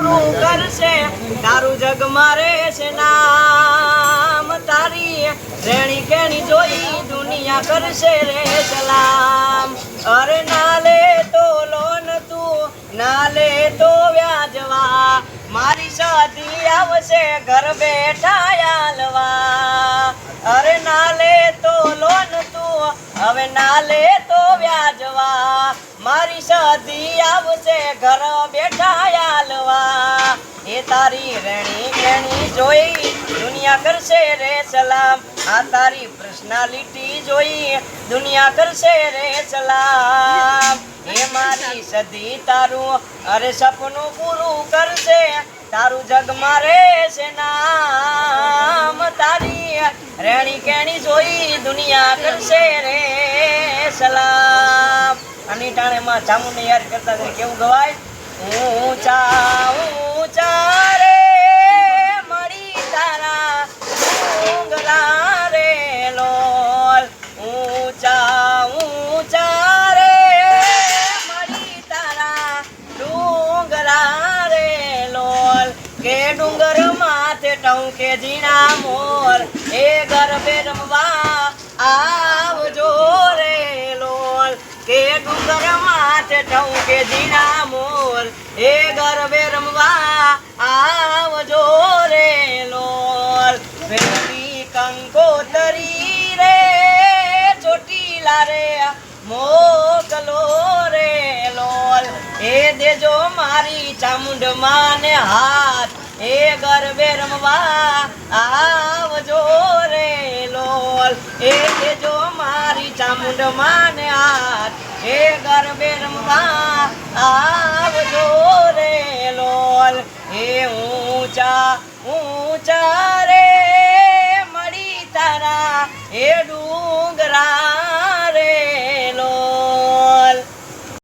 પૂરું કરશે તારું જગમાં રહેશે નામ તારી રેણી કેણી જોઈ દુનિયા કરશે રે સલામ અરે ના લે તો લોન તું ના લે તો વ્યાજવા મારી શાદી આવશે ઘર બેઠા આલવા અરે ના લે તો લોન તું હવે ના લે તો વ્યાજવા મારી શાદી આવશે ઘર બેઠા આલવા એ તારી રેણી કેણી જોઈ દુનિયા કરશે રે સલામ આ તારી પર્સનાલિટી જોઈ દુનિયા કરશે રે સલામ એ મારી સદી તારું અરે સપનું પૂરું કરશે તારું જગમાં રહેશે નામ તારી રેણી કેણી જોઈ દુનિયા કરશે રે સલામ અને ટાણેમાં ચામુંડને યાદ કરતા કેવું ગવાય ઊંચા ઊંચા રે મળી તારા ડુંગરા રે લોલ ઊંચા ઊંચા રે મળી તારા ડુંગરા રે લોલ કે ડુંગર માથે ટંકે ઝીણા મોર એ ગરબે રમવા આવજો રે લોલ કે ડુંગર માથે ટંકે ઝીણા મોર એ ગરબે રમવા આવજો રે લોલ વેલી કંકોતરી રે ચોટીલા રે મોકલો રે લોલ એ દેજો મારી ચામુંડ માને હાથ એ ગરબે રમવા આવજો રે લોલ એ દેજો મારી ચામુંડ માને હાથ એ ગરબે રમવા આવજો રે લોલ એ ઊંચા ઊંચા